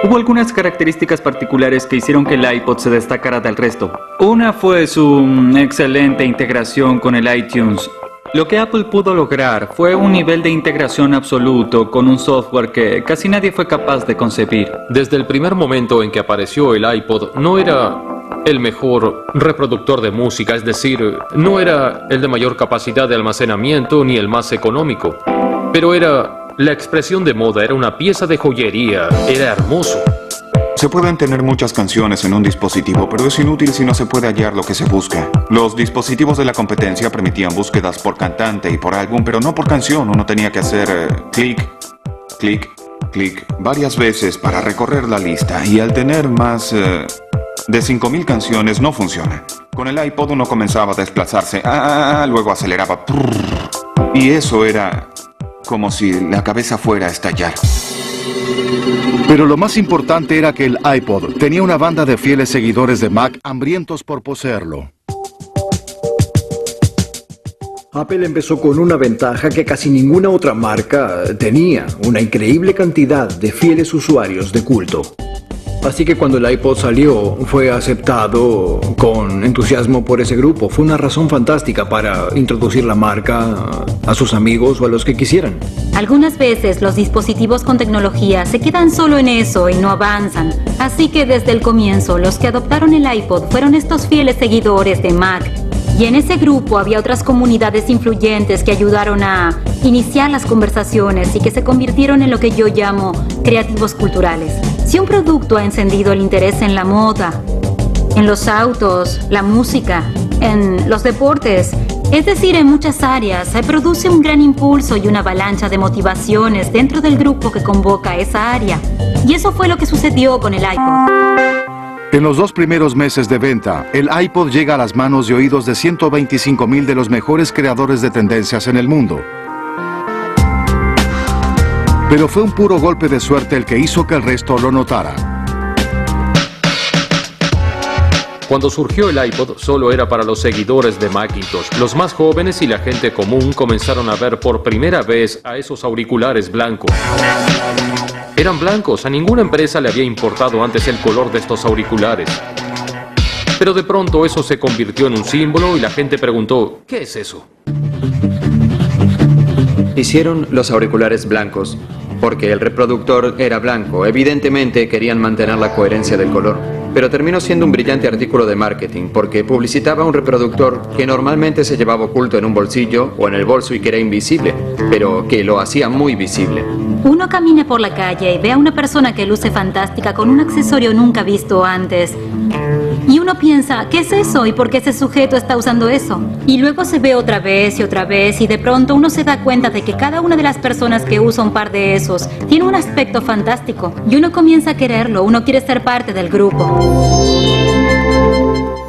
Hubo algunas características particulares que hicieron que el iPod se destacara del resto. Una fue su excelente integración con el iTunes. Lo que Apple pudo lograr fue un nivel de integración absoluto con un software que casi nadie fue capaz de concebir. Desde el primer momento en que apareció el iPod, no era el mejor reproductor de música, es decir, no era el de mayor capacidad de almacenamiento ni el más económico, pero era la expresión de moda, era una pieza de joyería, era hermoso. Se pueden tener muchas canciones en un dispositivo, pero es inútil si no se puede hallar lo que se busca. Los dispositivos de la competencia permitían búsquedas por cantante y por álbum, pero no por canción. Uno tenía que hacer clic, clic, clic varias veces para recorrer la lista, y al tener más de 5000 canciones no funciona. Con el iPod uno comenzaba a desplazarse, luego aceleraba, y eso era como si la cabeza fuera a estallar. Pero lo más importante era que el iPod tenía una banda de fieles seguidores de Mac hambrientos por poseerlo. Apple empezó con una ventaja que casi ninguna otra marca tenía: una increíble cantidad de fieles usuarios de culto. Así que cuando el iPod salió, fue aceptado con entusiasmo por ese grupo. Fue una razón fantástica para introducir la marca a sus amigos o a los que quisieran. Algunas veces los dispositivos con tecnología se quedan solo en eso y no avanzan. Así que desde el comienzo, los que adoptaron el iPod fueron estos fieles seguidores de Mac. Y en ese grupo había otras comunidades influyentes que ayudaron a iniciar las conversaciones y que se convirtieron en lo que yo llamo creativos culturales. Si un producto ha encendido el interés en la moda, en los autos, la música, en los deportes, es decir, en muchas áreas, se produce un gran impulso y una avalancha de motivaciones dentro del grupo que convoca esa área. Y eso fue lo que sucedió con el iPod. En los 2 primeros meses de venta, el iPod llega a las manos y oídos de 125,000 de los mejores creadores de tendencias en el mundo. Pero fue un puro golpe de suerte el que hizo que el resto lo notara. Cuando surgió el iPod, solo era para los seguidores de Macintosh. Los más jóvenes y la gente común comenzaron a ver por primera vez a esos auriculares blancos. Eran blancos, a ninguna empresa le había importado antes el color de estos auriculares. Pero de pronto eso se convirtió en un símbolo y la gente preguntó, ¿qué es eso? Hicieron los auriculares blancos porque el reproductor era blanco. Evidentemente querían mantener la coherencia del color, pero terminó siendo un brillante artículo de marketing porque publicitaba un reproductor que normalmente se llevaba oculto en un bolsillo o en el bolso y que era invisible, pero que lo hacía muy visible. Uno camina por la calle y ve a una persona que luce fantástica con un accesorio nunca visto antes. Y uno piensa, ¿qué es eso? ¿Y por qué ese sujeto está usando eso? Y luego se ve otra vez y de pronto uno se da cuenta de que cada una de las personas que usa un par de esos tiene un aspecto fantástico. Y uno comienza a quererlo, uno quiere ser parte del grupo.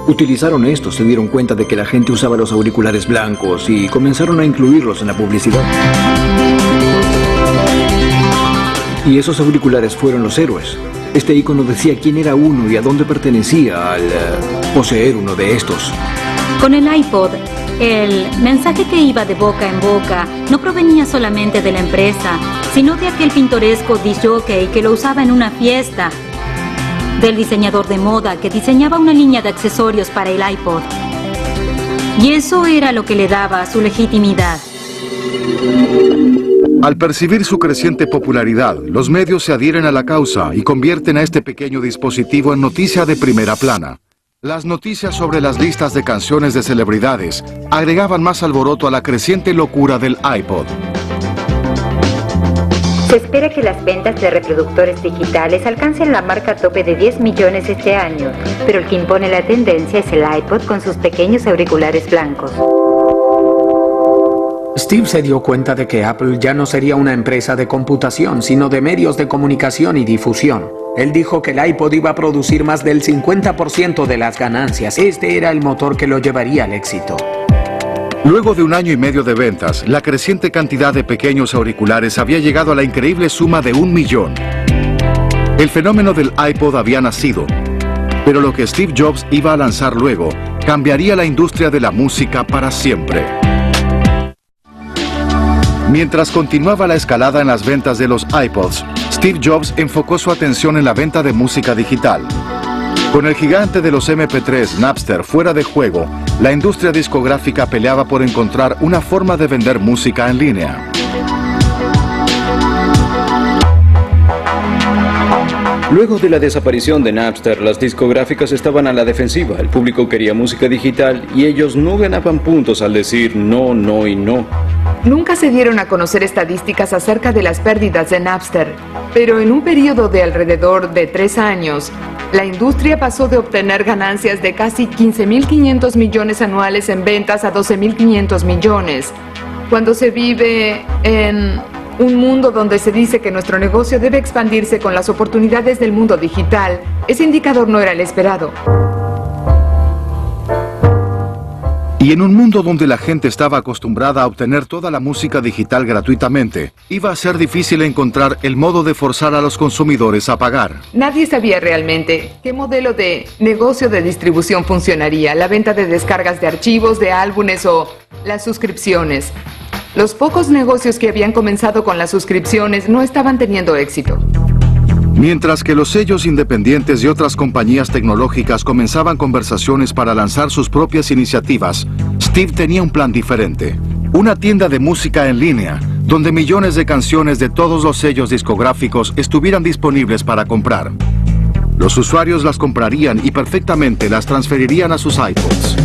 Utilizaron esto, se dieron cuenta de que la gente usaba los auriculares blancos y comenzaron a incluirlos en la publicidad. Y esos auriculares fueron los héroes. Este icono decía quién era uno y a dónde pertenecía al poseer uno de estos. Con el iPod, el mensaje que iba de boca en boca no provenía solamente de la empresa, sino de aquel pintoresco disc jockey que lo usaba en una fiesta, del diseñador de moda que diseñaba una línea de accesorios para el iPod. Y eso era lo que le daba su legitimidad. Al percibir su creciente popularidad, los medios se adhieren a la causa y convierten a este pequeño dispositivo en noticia de primera plana. Las noticias sobre las listas de canciones de celebridades agregaban más alboroto a la creciente locura del iPod. Se espera que las ventas de reproductores digitales alcancen la marca tope de 10 millones este año, pero el que impone la tendencia es el iPod con sus pequeños auriculares blancos. Steve se dio cuenta de que Apple ya no sería una empresa de computación, sino de medios de comunicación y difusión. Él dijo que el iPod iba a producir más del 50% de las ganancias. Este era el motor que lo llevaría al éxito. Luego de 1 año y medio de ventas, la creciente cantidad de pequeños auriculares había llegado a la increíble suma de 1 millón. El fenómeno del iPod había nacido, pero lo que Steve Jobs iba a lanzar luego cambiaría la industria de la música para siempre. Mientras continuaba la escalada en las ventas de los iPods, Steve Jobs enfocó su atención en la venta de música digital. Con el gigante de los MP3, Napster, fuera de juego, la industria discográfica peleaba por encontrar una forma de vender música en línea. Luego de la desaparición de Napster, las discográficas estaban a la defensiva. El público quería música digital y ellos no ganaban puntos al decir no, no y no. Nunca se dieron a conocer estadísticas acerca de las pérdidas de Napster, pero en un periodo de alrededor de 3 años, la industria pasó de obtener ganancias de casi 15.500 millones anuales en ventas a 12.500 millones. Cuando se vive en un mundo donde se dice que nuestro negocio debe expandirse con las oportunidades del mundo digital, ese indicador no era el esperado. Y en un mundo donde la gente estaba acostumbrada a obtener toda la música digital gratuitamente, iba a ser difícil encontrar el modo de forzar a los consumidores a pagar. Nadie sabía realmente qué modelo de negocio de distribución funcionaría, la venta de descargas de archivos, de álbumes o las suscripciones. Los pocos negocios que habían comenzado con las suscripciones no estaban teniendo éxito. Mientras que los sellos independientes y otras compañías tecnológicas comenzaban conversaciones para lanzar sus propias iniciativas, Steve tenía un plan diferente. Una tienda de música en línea, donde millones de canciones de todos los sellos discográficos estuvieran disponibles para comprar. Los usuarios las comprarían y perfectamente las transferirían a sus iPods.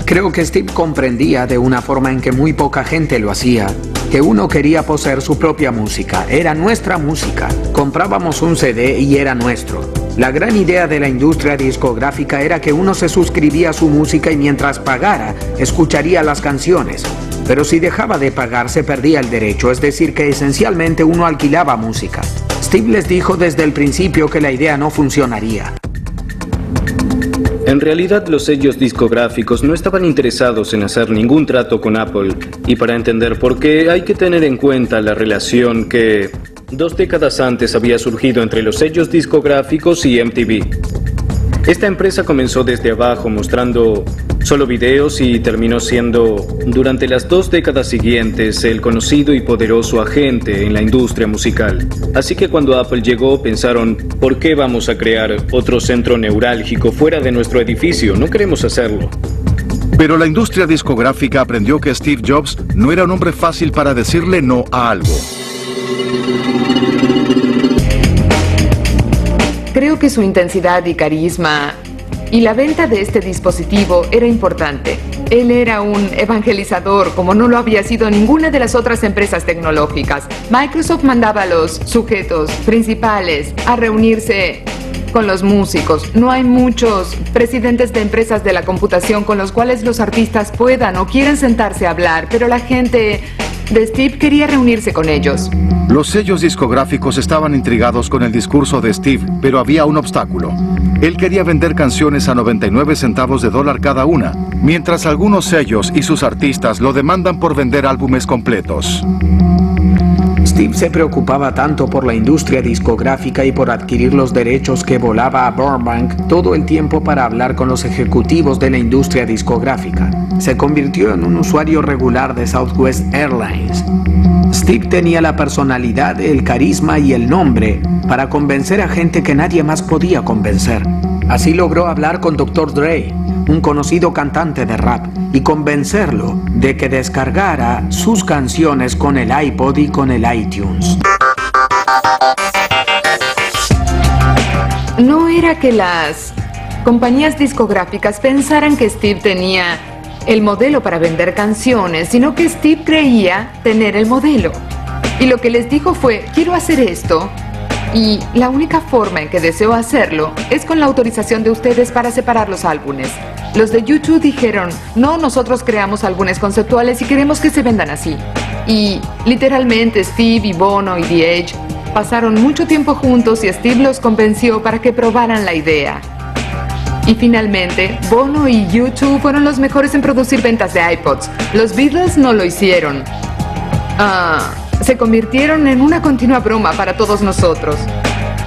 Creo que Steve comprendía de una forma en que muy poca gente lo hacía, que uno quería poseer su propia música. Era nuestra música. Comprábamos un CD y era nuestro. La gran idea de la industria discográfica era que uno se suscribía a su música y mientras pagara, escucharía las canciones. Pero si dejaba de pagar, se perdía el derecho, es decir, que esencialmente uno alquilaba música. Steve les dijo desde el principio que la idea no funcionaría. En realidad, los sellos discográficos no estaban interesados en hacer ningún trato con Apple, y para entender por qué hay que tener en cuenta la relación que 2 décadas antes había surgido entre los sellos discográficos y MTV. Esta empresa comenzó desde abajo mostrando solo videos y terminó siendo, durante las 2 décadas siguientes, el conocido y poderoso agente en la industria musical. Así que cuando Apple llegó pensaron, ¿por qué vamos a crear otro centro neurálgico fuera de nuestro edificio? No queremos hacerlo. Pero la industria discográfica aprendió que Steve Jobs no era un hombre fácil para decirle no a algo. Creo que su intensidad y carisma y la venta de este dispositivo era importante. Él era un evangelizador como no lo había sido ninguna de las otras empresas tecnológicas. Microsoft mandaba a los sujetos principales a reunirse con los músicos. No hay muchos presidentes de empresas de la computación con los cuales los artistas puedan o quieran sentarse a hablar, pero la gente de Steve quería reunirse con ellos. Los sellos discográficos estaban intrigados con el discurso de Steve, pero había un obstáculo. Él quería vender canciones a 99 centavos de dólar cada una, mientras algunos sellos y sus artistas lo demandan por vender álbumes completos. Steve se preocupaba tanto por la industria discográfica y por adquirir los derechos que volaba a Burbank todo el tiempo para hablar con los ejecutivos de la industria discográfica. Se convirtió en un usuario regular de Southwest Airlines. Steve tenía la personalidad, el carisma y el nombre para convencer a gente que nadie más podía convencer. Así logró hablar con Dr. Dre, un conocido cantante de rap, y convencerlo de que descargara sus canciones con el iPod y con el iTunes. No era que las compañías discográficas pensaran que Steve tenía el modelo para vender canciones, sino que Steve creía tener el modelo. Y lo que les dijo fue, quiero hacer esto, y la única forma en que deseo hacerlo es con la autorización de ustedes para separar los álbumes. Los de YouTube dijeron, no, nosotros creamos álbumes conceptuales y queremos que se vendan así. Y literalmente Steve y Bono y The Edge pasaron mucho tiempo juntos y Steve los convenció para que probaran la idea. Y finalmente, Bono y YouTube fueron los mejores en producir ventas de iPods. Los Beatles no lo hicieron. Se convirtieron en una continua broma para todos nosotros.